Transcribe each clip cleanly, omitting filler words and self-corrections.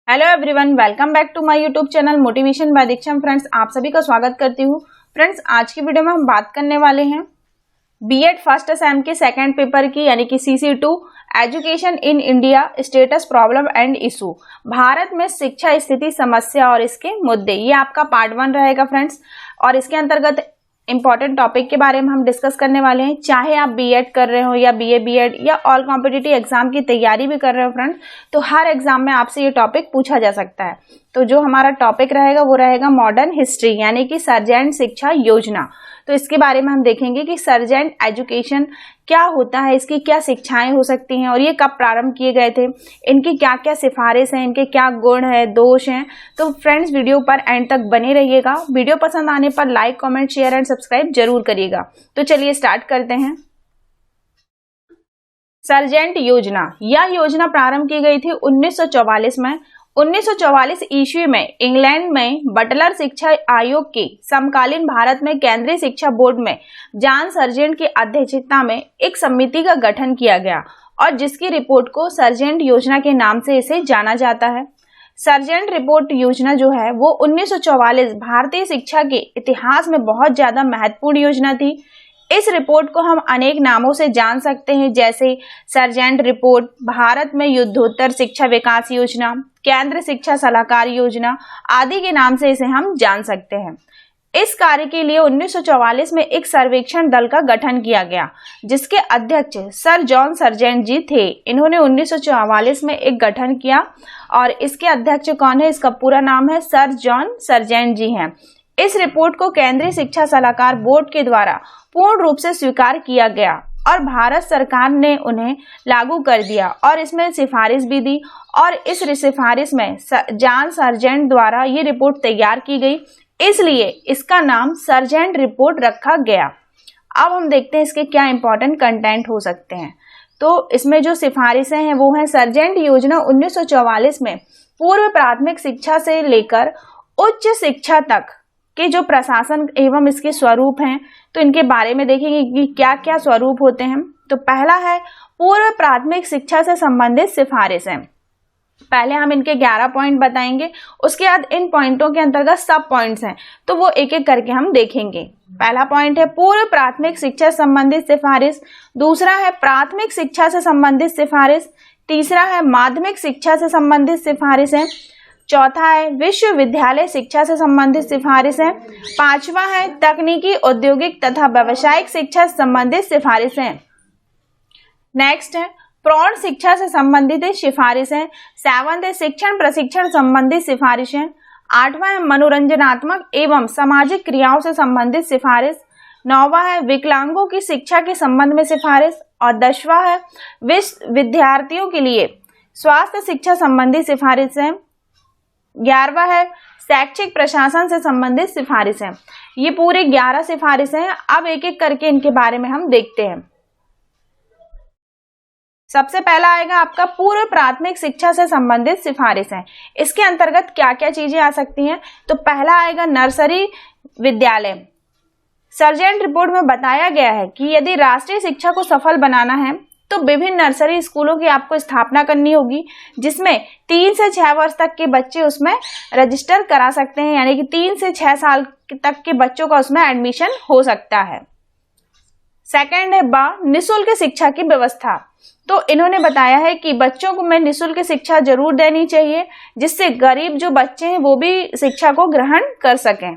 Hello everyone, welcome back to my YouTube channel motivation by Diksha. Friends, आप सभी का स्वागत करती हूँ। फ्रेंड्स, आज की वीडियो में हम बात करने वाले हैं बीएड फर्स्ट सेम के सेकंड पेपर की यानी कि CC2 education in India status problem and issue. Bharat में शिक्षा स्थिति, समस्या और इसके मुद्दे, ये आपका पार्ट 1 रहेगा फ्रेंड्स। और इसके अंतर्गत इंपॉर्टेंट टॉपिक के बारे में हम डिस्कस करने वाले हैं। चाहे आप बीएड कर रहे हो या बीए बीएड या ऑल कॉम्पिटिटिव एग्जाम की तैयारी भी कर रहे हो फ्रेंड्स, तो हर एग्जाम में आपसे ये टॉपिक पूछा जा सकता है। तो जो हमारा टॉपिक रहेगा वो रहेगा मॉडर्न हिस्ट्री यानी कि सर्जेंट शिक्षा योजना। तो इसके बारे में हम देखेंगे कि सर्जेंट एजुकेशन क्या होता है, इसकी क्या शिक्षाएं हो सकती हैं और ये कब प्रारंभ किए गए थे, इनकी क्या क्या सिफारिश हैं, इनके क्या गुण है, दोष हैं। तो फ्रेंड्स, वीडियो पर एंड तक बने रहिएगा। वीडियो पसंद आने पर like, comment, share and subscribe जरूर करिएगा। तो चलिए स्टार्ट करते हैं। सर्जेंट योजना, यह योजना प्रारंभ की गई थी 1944 में। 1944 ईस्वी में इंग्लैंड में बटलर शिक्षा आयोग के समकालीन भारत में केंद्रीय शिक्षा बोर्ड में जॉन सर्जेंट की अध्यक्षता में एक समिति का गठन किया गया और जिसकी रिपोर्ट को सर्जेंट योजना के नाम से इसे जाना जाता है। सर्जेंट रिपोर्ट योजना जो है वो 1944 भारतीय शिक्षा के इतिहास में बहुत ज्यादा महत्वपूर्ण योजना थी। इस रिपोर्ट को हम अनेक नामों से जान सकते हैं, जैसे सर्जेंट रिपोर्ट, भारत में युद्धोत्तर शिक्षा विकास योजना, केंद्र शिक्षा सलाहकार योजना आदि के नाम से इसे हम जान सकते हैं। इस कार्य के लिए 1944 में एक सर्वेक्षण दल का गठन किया गया जिसके अध्यक्ष सर जॉन सर्जेंट जी थे। इन्होंने 1944 में एक गठन किया और इसके अध्यक्ष कौन है, इसका पूरा नाम है सर जॉन सर्जेंट जी हैं। इस रिपोर्ट को केंद्रीय शिक्षा सलाहकार बोर्ड के द्वारा पूर्ण रूप से स्वीकार किया गया और भारत सरकार ने उन्हें लागू कर दिया और इसमें सिफारिश भी दी और इस सिफारिश में जॉन सर्जेंट द्वारा ये रिपोर्ट तैयार की गई, इसलिए इसका नाम सर्जेंट रिपोर्ट रखा गया। अब हम देखते हैं इसके क्या इंपॉर्टेंट कंटेंट हो सकते हैं। तो इसमें जो सिफारिशें हैं वो हैं सर्जेंट योजना 1944 में पूर्व प्राथमिक शिक्षा से लेकर उच्च शिक्षा तक के जो प्रशासन एवं इसके स्वरूप हैं, तो इनके बारे में देखेंगे कि क्या क्या स्वरूप होते हैं। तो पहला है पूर्व प्राथमिक शिक्षा से संबंधित सिफारिशें। पहले हम इनके 11 पॉइंट बताएंगे, उसके बाद इन पॉइंटों के अंतर्गत सब पॉइंट्स हैं तो वो एक एक करके हम देखेंगे। पहला पॉइंट है पूर्व प्राथमिक शिक्षा से संबंधित सिफारिश, दूसरा है प्राथमिक शिक्षा से संबंधित सिफारिश, तीसरा है माध्यमिक शिक्षा से संबंधित सिफारिशें, चौथा है विश्वविद्यालय शिक्षा से संबंधित सिफारिशें, पांचवा है तकनीकी, औद्योगिक तथा व्यावसायिक शिक्षा से संबंधित सिफारिशें। नेक्स्ट है प्रौढ़ शिक्षा से संबंधित सिफारिशें, 7वां है शिक्षण प्रशिक्षण संबंधित सिफारिशें, 8वां है मनोरंजनात्मक एवं सामाजिक क्रियाओं से संबंधित सिफारिश, 9वां है विकलांगों की शिक्षा के संबंध में सिफारिश और 10वां है विद्यार्थियों के लिए स्वास्थ्य शिक्षा संबंधी सिफारिशें, 11वां है शैक्षिक प्रशासन से संबंधित सिफारिशें। ये पूरे 11 सिफारिशें हैं। अब एक एक करके इनके बारे में हम देखते हैं। सबसे पहला आएगा आपका पूर्व प्राथमिक शिक्षा से संबंधित सिफारिशें। इसके अंतर्गत क्या क्या चीजें आ सकती हैं, तो पहला आएगा नर्सरी विद्यालय। सर्जेंट रिपोर्ट में बताया गया है कि यदि राष्ट्रीय शिक्षा को सफल बनाना है तो विभिन्न नर्सरी स्कूलों की आपको स्थापना करनी होगी जिसमें 3 से 6 वर्ष तक के बच्चे उसमें रजिस्टर करा सकते हैं, यानी कि 3 से 6 साल तक के बच्चों का उसमें एडमिशन हो सकता है। सेकंड है निःशुल्क शिक्षा की व्यवस्था। तो इन्होंने बताया है कि बच्चों को में निःशुल्क शिक्षा जरूर देनी चाहिए जिससे गरीब जो बच्चे हैं वो भी शिक्षा को ग्रहण कर सकें।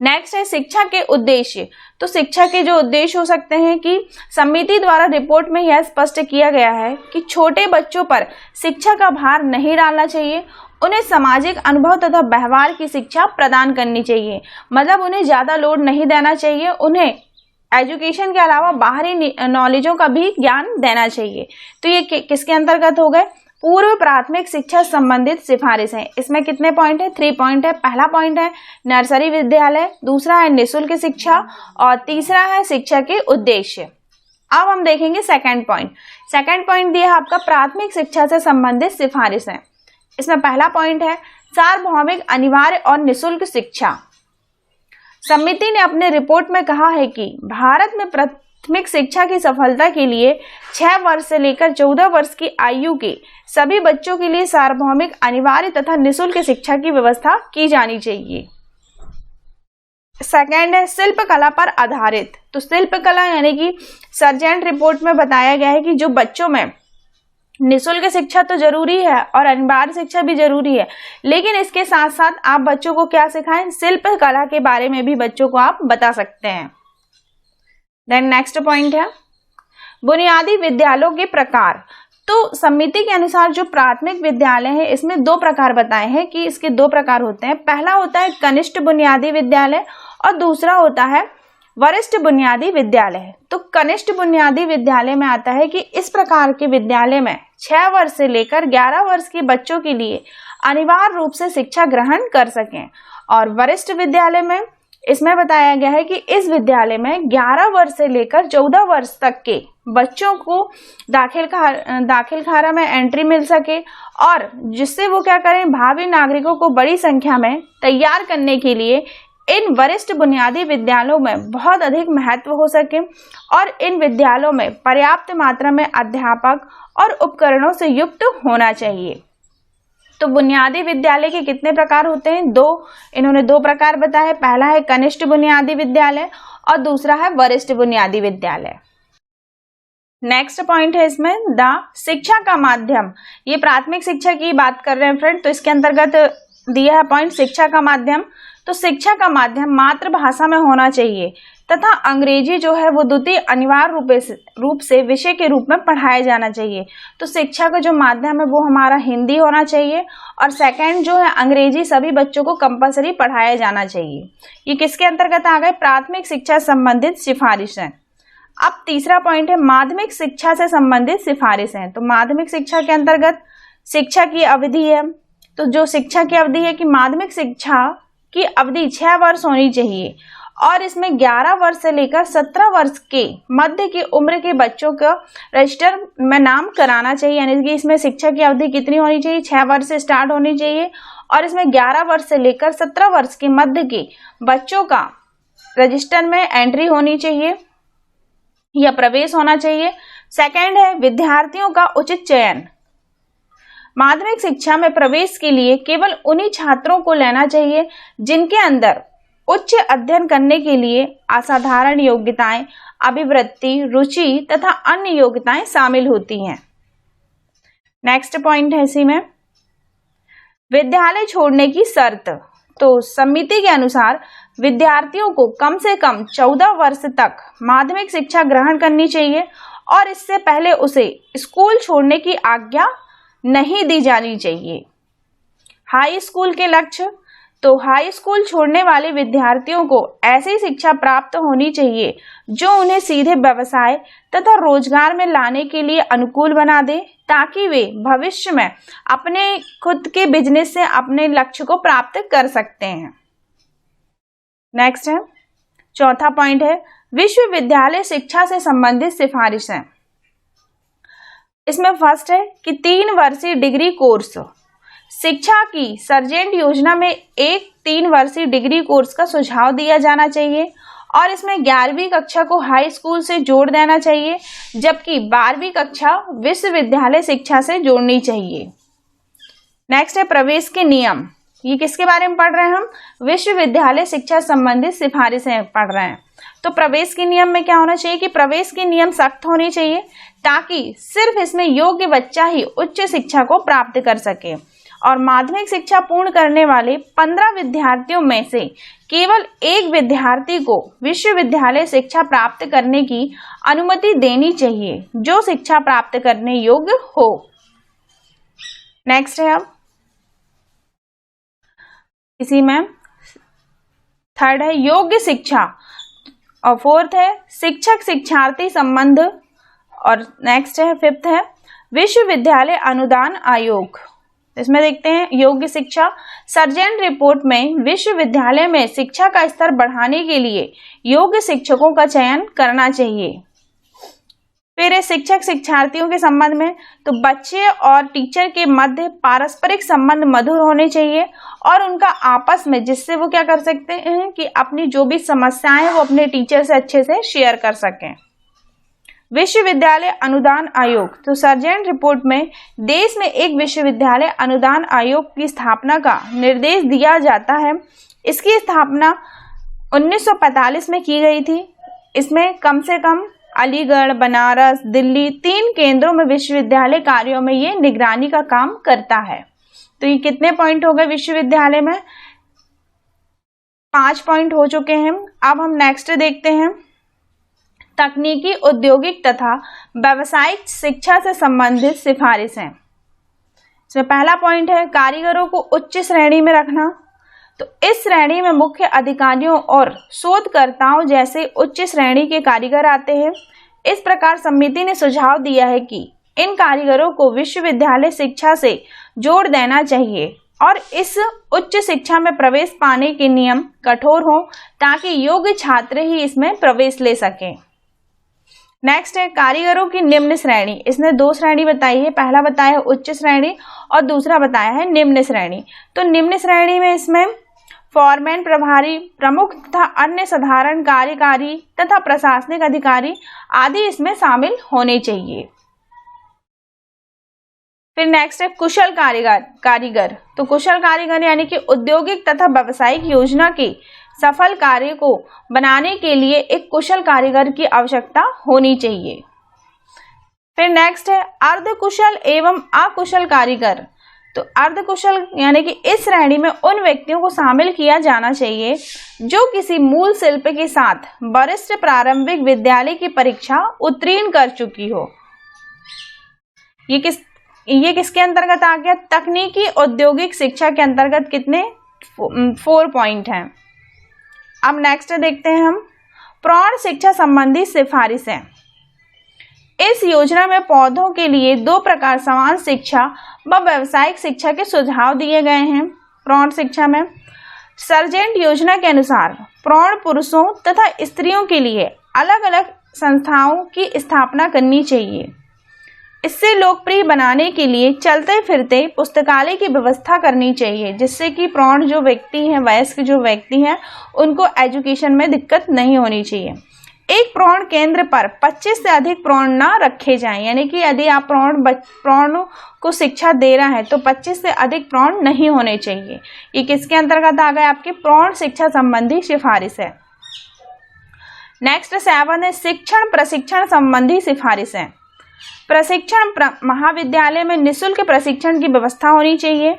नेक्स्ट है शिक्षा के उद्देश्य। तो शिक्षा के जो उद्देश्य हो सकते हैं कि समिति द्वारा रिपोर्ट में यह स्पष्ट किया गया है कि छोटे बच्चों पर शिक्षा का भार नहीं डालना चाहिए, उन्हें सामाजिक अनुभव तथा व्यवहार की शिक्षा प्रदान करनी चाहिए। मतलब उन्हें ज्यादा लोड नहीं देना चाहिए, उन्हें एजुकेशन के अलावा बाहरी नॉलेजों का भी ज्ञान देना चाहिए। तो ये किसके अंतर्गत हो गए, पूर्व प्राथमिक शिक्षा संबंधित सिफारिशें। इसमें कितने पॉइंट है, 3 पॉइंट है। पहला पॉइंट है नर्सरी विद्यालय, दूसरा है निःशुल्क शिक्षा और तीसरा है शिक्षा के उद्देश्य। अब हम देखेंगे सेकंड पॉइंट। सेकंड पॉइंट दिया है आपका प्राथमिक शिक्षा से संबंधित सिफारिशें। इसमें पहला पॉइंट है सार्वभौमिक, अनिवार्य और निःशुल्क शिक्षा। समिति ने अपने रिपोर्ट में कहा है कि भारत में प्राथमिक शिक्षा की सफलता के लिए 6 वर्ष से लेकर 14 वर्ष की आयु के सभी बच्चों के लिए सार्वभौमिक, अनिवार्य तथा निःशुल्क शिक्षा की व्यवस्था की जानी चाहिए। सेकेंड है शिल्प कला पर आधारित। तो शिल्प कला यानी कि सर्जेंट रिपोर्ट में बताया गया है कि जो बच्चों में निःशुल्क शिक्षा तो जरूरी है और अनिवार्य शिक्षा भी जरूरी है, लेकिन इसके साथ साथ आप बच्चों को क्या सिखाएं, शिल्प कला के बारे में भी बच्चों को आप बता सकते हैं। देन नेक्स्ट पॉइंट है बुनियादी विद्यालयों के प्रकार। तो समिति के अनुसार जो प्राथमिक विद्यालय है इसमें 2 प्रकार बताए हैं कि इसके 2 प्रकार होते हैं। पहला होता है कनिष्ठ बुनियादी विद्यालय और दूसरा होता है वरिष्ठ बुनियादी विद्यालय। तो कनिष्ठ बुनियादी विद्यालय में आता है कि इस प्रकार के विद्यालय में 6 वर्ष से लेकर 11 वर्ष के बच्चों के लिए अनिवार्य रूप से शिक्षा ग्रहण कर सकें। और वरिष्ठ विद्यालय में इसमें बताया गया है कि इस विद्यालय में 11 वर्ष से लेकर 14 वर्ष तक के बच्चों को दाखिल खाना में एंट्री मिल सके और जिससे वो क्या करें, भावी नागरिकों को बड़ी संख्या में तैयार करने के लिए इन वरिष्ठ बुनियादी विद्यालयों में बहुत अधिक महत्व हो सके और इन विद्यालयों में पर्याप्त मात्रा में अध्यापक और उपकरणों से युक्त होना चाहिए। तो बुनियादी विद्यालय के कितने प्रकार होते हैं? 2। इन्होंने 2 प्रकार बताए। पहला है कनिष्ठ बुनियादी विद्यालय और दूसरा है वरिष्ठ बुनियादी विद्यालय। नेक्स्ट पॉइंट है इसमें द शिक्षा का माध्यम। ये प्राथमिक शिक्षा की बात कर रहे हैं फ्रेंड, तो इसके अंतर्गत दिया है पॉइंट शिक्षा का माध्यम। तो शिक्षा का माध्यम मातृभाषा में होना चाहिए तथा अंग्रेजी जो है वो द्वितीय अनिवार्य रूप से विषय के रूप में पढ़ाया जाना चाहिए। तो शिक्षा का जो माध्यम है वो हमारा हिंदी होना चाहिए और सेकंड जो है अंग्रेजी सभी बच्चों को कंपलसरी पढ़ाया जाना चाहिए। ये किसके अंतर्गत आ गए? प्राथमिक शिक्षा संबंधित सिफारिशें। अब तीसरा पॉइंट है माध्यमिक शिक्षा से संबंधित सिफारिशें। तो माध्यमिक शिक्षा के अंतर्गत शिक्षा की अवधि है। तो जो शिक्षा की अवधि है कि माध्यमिक शिक्षा की अवधि 6 वर्ष होनी चाहिए और इसमें 11 वर्ष से लेकर 17 वर्ष के मध्य की उम्र के बच्चों का रजिस्टर में नाम कराना चाहिए। यानी कि इसमें शिक्षा की अवधि कितनी होनी चाहिए? 6 वर्ष से स्टार्ट होनी चाहिए और इसमें 11 वर्ष से लेकर 17 वर्ष के मध्य के बच्चों का रजिस्टर में एंट्री होनी चाहिए या प्रवेश होना चाहिए। सेकंड है विद्यार्थियों का उचित चयन। माध्यमिक शिक्षा में प्रवेश के लिए केवल उन्हीं छात्रों को लेना चाहिए जिनके अंदर उच्च अध्ययन करने के लिए असाधारण योग्यताएं, अभिवृत्ति, रुचि तथा अन्य योग्यताएं शामिल होती हैं। नेक्स्ट पॉइंट है इसी में विद्यालय छोड़ने की शर्त। तो समिति के अनुसार विद्यार्थियों को कम से कम 14 वर्ष तक माध्यमिक शिक्षा ग्रहण करनी चाहिए और इससे पहले उसे स्कूल छोड़ने की आज्ञा नहीं दी जानी चाहिए। हाई स्कूल के लक्ष्य। तो हाई स्कूल छोड़ने वाले विद्यार्थियों को ऐसी शिक्षा प्राप्त होनी चाहिए जो उन्हें सीधे व्यवसाय तथा रोजगार में लाने के लिए अनुकूल बना दे ताकि वे भविष्य में अपने खुद के बिजनेस से अपने लक्ष्य को प्राप्त कर सकते हैं। नेक्स्ट है चौथा पॉइंट है विश्वविद्यालय शिक्षा से संबंधित सिफारिशें। इसमें फर्स्ट है कि 3 वर्षीय डिग्री कोर्स। शिक्षा की सर्जेंट योजना में एक 3 वर्षीय डिग्री कोर्स का सुझाव दिया जाना चाहिए और इसमें 11वीं कक्षा को हाई स्कूल से जोड़ देना चाहिए जबकि 12वीं कक्षा विश्वविद्यालय शिक्षा से जोड़नी चाहिए। नेक्स्ट है प्रवेश के नियम। ये किसके बारे में पढ़ रहे हैं? हम विश्वविद्यालय शिक्षा संबंधित सिफारिशें पढ़ रहे हैं। तो प्रवेश के नियम में क्या होना चाहिए कि प्रवेश के नियम सख्त होने चाहिए ताकि सिर्फ इसमें योग्य बच्चा ही उच्च शिक्षा को प्राप्त कर सके और माध्यमिक शिक्षा पूर्ण करने वाले 15 विद्यार्थियों में से केवल एक विद्यार्थी को विश्वविद्यालय शिक्षा प्राप्त करने की अनुमति देनी चाहिए जो शिक्षा प्राप्त करने योग्य हो। नेक्स्ट है अब इसी में थर्ड है योग्य शिक्षा और फोर्थ है शिक्षक शिक्षार्थी संबंध और नेक्स्ट है फिफ्थ है विश्वविद्यालय अनुदान आयोग। इसमें देखते हैं योग्य शिक्षा। सर्जेंट रिपोर्ट में विश्वविद्यालय में शिक्षा का स्तर बढ़ाने के लिए योग्य शिक्षकों का चयन करना चाहिए। फिर है शिक्षक शिक्षार्थियों के संबंध में तो बच्चे और टीचर के मध्य पारस्परिक संबंध मधुर होने चाहिए और उनका आपस में जिससे वो क्या कर सकते हैं कि अपनी जो भी समस्याएं वो अपने टीचर से अच्छे से शेयर कर सकें। विश्वविद्यालय अनुदान आयोग, तो सर्जेंट रिपोर्ट में देश में एक विश्वविद्यालय अनुदान आयोग की स्थापना का निर्देश दिया जाता है। इसकी स्थापना 1945 में की गई थी। इसमें कम से कम अलीगढ़, बनारस, दिल्ली 3 केंद्रों में विश्वविद्यालय कार्यों में ये निगरानी का काम करता है। तो ये कितने पॉइंट हो गए विश्वविद्यालय में? 5 पॉइंट हो चुके हैं। अब हम नेक्स्ट देखते हैं तकनीकी, औद्योगिक तथा व्यावसायिक शिक्षा से संबंधित सिफारिशें। इसमें पहला पॉइंट है कारीगरों को उच्च श्रेणी में रखना। तो इस श्रेणी में मुख्य अधिकारियों और शोधकर्ताओं जैसे उच्च श्रेणी के कारीगर आते हैं। इस प्रकार समिति ने सुझाव दिया है कि इन कारीगरों को विश्वविद्यालय शिक्षा से जोड़ देना चाहिए और इस उच्च शिक्षा में प्रवेश पाने के नियम कठोर हों ताकि योग्य छात्र ही इसमें प्रवेश ले सकें। नेक्स्ट है कारीगरों की निम्न श्रेणी। इसने 2 श्रेणी बताई है, पहला बताया है उच्च श्रेणी और दूसरा बताया है निम्न श्रेणी। तो निम्न श्रेणी में इसमें फॉरमैन, प्रभारी, प्रमुख तथा अन्य साधारण कार्यकारी तथा प्रशासनिक अधिकारी आदि इसमें शामिल होने चाहिए। फिर नेक्स्ट है कुशल कारीगर। तो कुशल कारीगर यानी कि औद्योगिक तथा व्यावसायिक योजना के सफल कार्य को बनाने के लिए एक कुशल कारीगर की आवश्यकता होनी चाहिए। फिर नेक्स्ट है अर्धकुशल एवं अकुशल कारीगर। तो अर्धकुशल यानी कि इस श्रेणी में उन व्यक्तियों को शामिल किया जाना चाहिए जो किसी मूल शिल्प के साथ वरिष्ठ प्रारंभिक विद्यालय की परीक्षा उत्तीर्ण कर चुकी हो। ये किसके अंतर्गत आ गया? तकनीकी औद्योगिक शिक्षा के अंतर्गत कितने 4 पॉइंट हैं। अब नेक्स्ट देखते हैं हम प्रौढ़ शिक्षा संबंधी सिफारिशें। इस योजना में पौधों के लिए 2 प्रकार समान शिक्षा व व्यावसायिक शिक्षा के सुझाव दिए गए हैं। प्रौढ़ शिक्षा में सर्जेंट योजना के अनुसार प्रौढ़ पुरुषों तथा स्त्रियों के लिए अलग अलग संस्थाओं की स्थापना करनी चाहिए। इससे लोकप्रिय बनाने के लिए चलते फिरते पुस्तकालय की व्यवस्था करनी चाहिए जिससे कि प्रौढ़ जो व्यक्ति हैं, वयस्क जो व्यक्ति हैं, उनको एजुकेशन में दिक्कत नहीं होनी चाहिए। एक प्रौढ़ केंद्र पर 25 से अधिक प्रौढ़ न रखे जाएं, यानी कि यदि आप प्रौढ़ को शिक्षा दे रहे हैं तो 25 से अधिक प्रौढ़ नहीं होने चाहिए। ये किसके अंतर्गत आ गए? आपके प्रौढ़ शिक्षा संबंधी सिफारिश है। नेक्स्ट 7 है शिक्षण प्रशिक्षण संबंधी सिफारिशें। प्रशिक्षण महाविद्यालय में निःशुल्क प्रशिक्षण की व्यवस्था होनी चाहिए।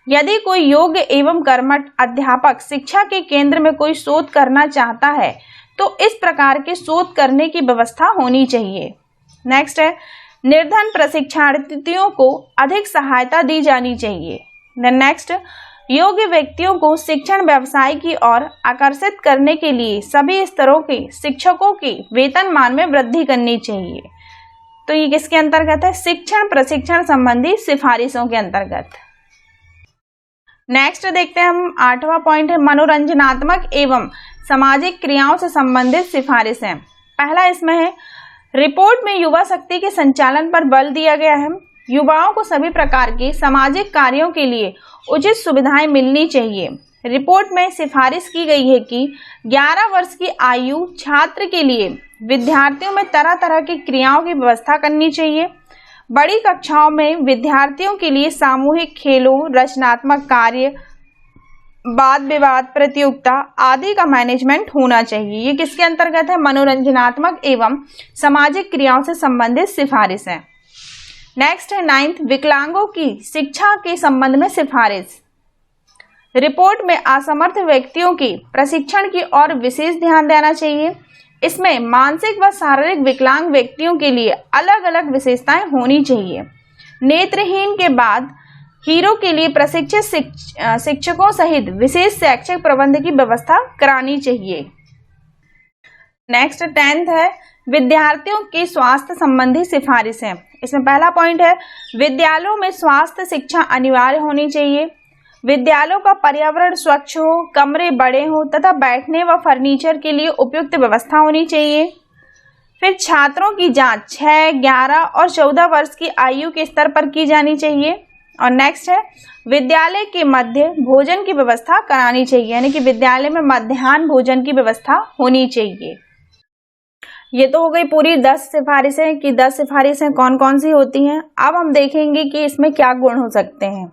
यदि कोई योग्य एवं कर्मठ अध्यापक शिक्षा के केंद्र में कोई शोध करना चाहता है तो इस प्रकार के शोध करने की व्यवस्था होनी चाहिए। नेक्स्ट है निर्धन प्रशिक्षणार्थियों को अधिक सहायता दी जानी चाहिए। नेक्स्ट योग्य व्यक्तियों को शिक्षण व्यवसाय की ओर आकर्षित करने के लिए सभी स्तरों के शिक्षकों के वेतनमान में वृद्धि करनी चाहिए। तो ये किसके अंतर्गत है? शिक्षण प्रशिक्षण संबंधी सिफारिशों के अंतर्गत। नेक्स्ट देखते हैं हम 8वां पॉइंट है मनोरंजनात्मक एवं सामाजिक क्रियाओं से संबंधित सिफारिशें। पहला इसमें है रिपोर्ट में युवा शक्ति के संचालन पर बल दिया गया है। युवाओं को सभी प्रकार के सामाजिक कार्यों के लिए उचित सुविधाएं मिलनी चाहिए। रिपोर्ट में सिफारिश की गई है कि 11 वर्ष की आयु छात्र के लिए विद्यार्थियों में तरह तरह की क्रियाओं की व्यवस्था करनी चाहिए। बड़ी कक्षाओं में विद्यार्थियों के लिए सामूहिक खेलों, रचनात्मक कार्य, वाद विवाद प्रतियोगिता आदि का मैनेजमेंट होना चाहिए। ये किसके अंतर्गत है? मनोरंजनात्मक एवं सामाजिक क्रियाओं से संबंधित सिफारिश है। नेक्स्ट है 9th विकलांगों की शिक्षा के संबंध में सिफारिश। रिपोर्ट में असमर्थ व्यक्तियों के प्रशिक्षण की ओर विशेष ध्यान देना चाहिए। इसमें मानसिक व शारीरिक विकलांग व्यक्तियों के लिए अलग अलग विशेषताएं होनी चाहिए। नेत्रहीन के बाद हीरो के लिए प्रशिक्षित शिक्षकों सहित विशेष शैक्षिक प्रबंध की व्यवस्था करानी चाहिए। नेक्स्ट 10th है विद्यार्थियों की स्वास्थ्य संबंधी सिफारिश है। इसमें पहला पॉइंट है विद्यालयों में स्वास्थ्य शिक्षा अनिवार्य होनी चाहिए। विद्यालयों का पर्यावरण स्वच्छ हो, कमरे बड़े हो तथा बैठने व फर्नीचर के लिए उपयुक्त व्यवस्था होनी चाहिए। फिर छात्रों की जांच 6, 11 और 14 वर्ष की आयु के स्तर पर की जानी चाहिए। और नेक्स्ट है विद्यालय के मध्य भोजन की व्यवस्था करानी चाहिए, यानी कि विद्यालय में मध्याह्न भोजन की व्यवस्था होनी चाहिए। ये तो हो गई पूरी 10 सिफारिशें कि 10 सिफारिशें कौन कौन सी होती हैं। अब हम देखेंगे कि इसमें क्या गुण हो सकते हैं।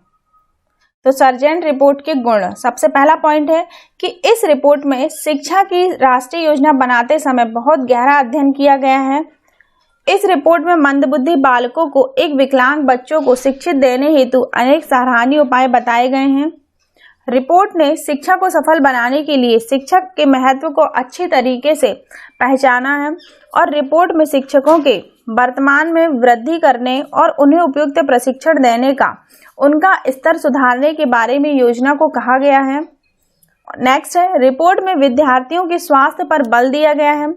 तो सर्जेंट रिपोर्ट के गुण, सबसे पहला पॉइंट है कि इस रिपोर्ट में शिक्षा की राष्ट्रीय योजना बनाते समय बहुत गहरा अध्ययन किया गया है। इस रिपोर्ट में मंदबुद्धि बालकों को एक विकलांग बच्चों को शिक्षित देने हेतु अनेक सराहनीय उपाय बताए गए हैं। रिपोर्ट ने शिक्षा को सफल बनाने के लिए शिक्षक के महत्व को अच्छी तरीके से पहचाना है और रिपोर्ट में शिक्षकों के वर्तमान में वृद्धि करने और उन्हें उपयुक्त प्रशिक्षण देने का उनका स्तर सुधारने के बारे में योजना को कहा गया है। नेक्स्ट है, रिपोर्ट में विद्यार्थियों के स्वास्थ्य पर बल दिया गया है।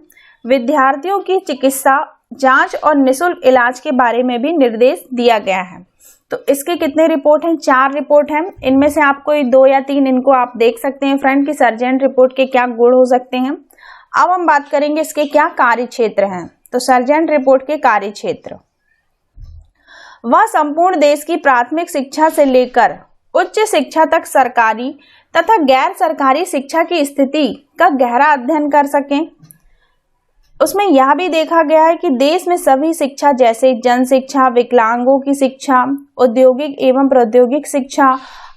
विद्यार्थियों की चिकित्सा, जांच और निःशुल्क इलाज के बारे में भी निर्देश दिया गया है। तो इसके कितने रिपोर्ट हैं? 4 रिपोर्ट हैं। इनमें से आपको 2 या 3 इनको आप देख सकते हैं फ्रेंड कि सर्जेंट रिपोर्ट के क्या गुण हो सकते हैं। अब हम बात करेंगे इसके क्या कार्य क्षेत्र हैं। तो सर्जेंट रिपोर्ट के कार्य क्षेत्र, वह संपूर्ण देश की प्राथमिक शिक्षा से लेकर उच्च शिक्षा तक सरकारी तथा गैर सरकारी शिक्षा की स्थिति का गहरा अध्ययन कर सकें। उसमें यह भी देखा गया है कि देश में सभी शिक्षा जैसे जन शिक्षा, विकलांगों की शिक्षा, औद्योगिक एवं प्रौद्योगिक शिक्षा,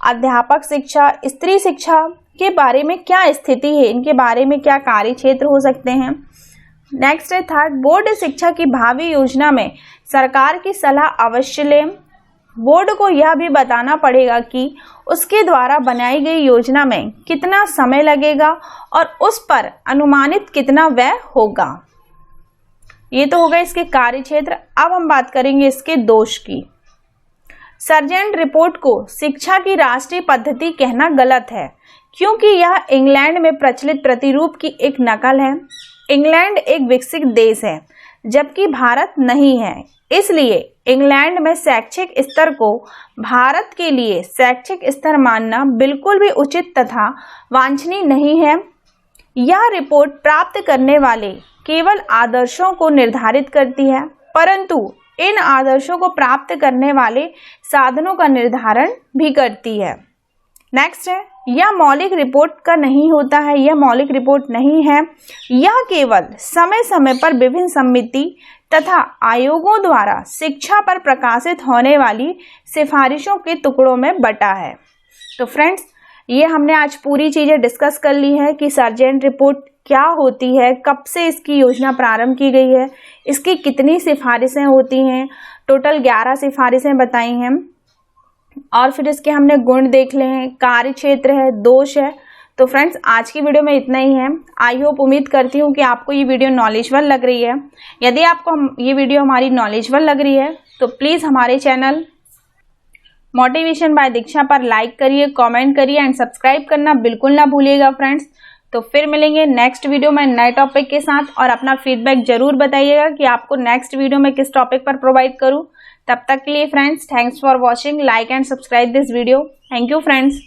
अध्यापक शिक्षा, स्त्री शिक्षा के बारे में क्या स्थिति है, इनके बारे में क्या कार्य क्षेत्र हो सकते हैं। नेक्स्ट है थर्ड, बोर्ड शिक्षा की भावी योजना में सरकार की सलाह अवश्य लें। बोर्ड को यह भी बताना पड़ेगा कि उसके द्वारा बनाई गई योजना में कितना समय लगेगा और उस पर अनुमानित कितना व्यय होगा। ये तो होगा इसके कार्य क्षेत्र। अब हम बात करेंगे इसके दोष की। सर्जेंट रिपोर्ट को शिक्षा की राष्ट्रीय पद्धति कहना गलत है क्योंकि यह इंग्लैंड में प्रचलित प्रतिरूप की एक नकल है। इंग्लैंड एक विकसित देश है जबकि भारत नहीं है, इसलिए इंग्लैंड में शैक्षिक स्तर को भारत के लिए शैक्षिक स्तर मानना बिल्कुल भी उचित तथा वांछनीय नहीं है। यह रिपोर्ट प्राप्त करने वाले केवल आदर्शों को निर्धारित करती है, परंतु इन आदर्शों को प्राप्त करने वाले साधनों का निर्धारण भी करती है। नेक्स्ट है, यह मौलिक रिपोर्ट का नहीं होता है, यह मौलिक रिपोर्ट नहीं है। यह केवल समय समय पर विभिन्न समिति तथा आयोगों द्वारा शिक्षा पर प्रकाशित होने वाली सिफारिशों के टुकड़ों में बटा है। तो फ्रेंड्स, ये हमने आज पूरी चीजें डिस्कस कर ली है कि सर्जेंट रिपोर्ट क्या होती है, कब से इसकी योजना प्रारंभ की गई है, इसकी कितनी सिफारिशें होती हैं। टोटल 11 सिफारिशें बताई हैं और फिर इसके हमने गुण देख ले हैं, कार्य क्षेत्र है, दोष है। तो फ्रेंड्स, आज की वीडियो में इतना ही है। आई होप, उम्मीद करती हूँ कि आपको ये वीडियो नॉलेजफुल लग रही है। यदि आपको ये वीडियो हमारी नॉलेजफुल लग रही है तो प्लीज़ हमारे चैनल मोटिवेशन बाय दीक्षा पर लाइक करिए, कमेंट करिए एंड सब्सक्राइब करना बिल्कुल ना भूलिएगा फ्रेंड्स। तो फिर मिलेंगे नेक्स्ट वीडियो में नए टॉपिक के साथ और अपना फीडबैक जरूर बताइएगा कि आपको नेक्स्ट वीडियो में किस टॉपिक पर प्रोवाइड करूं। तब तक के लिए friends, thanks for watching, like and subscribe this video. Thank you friends.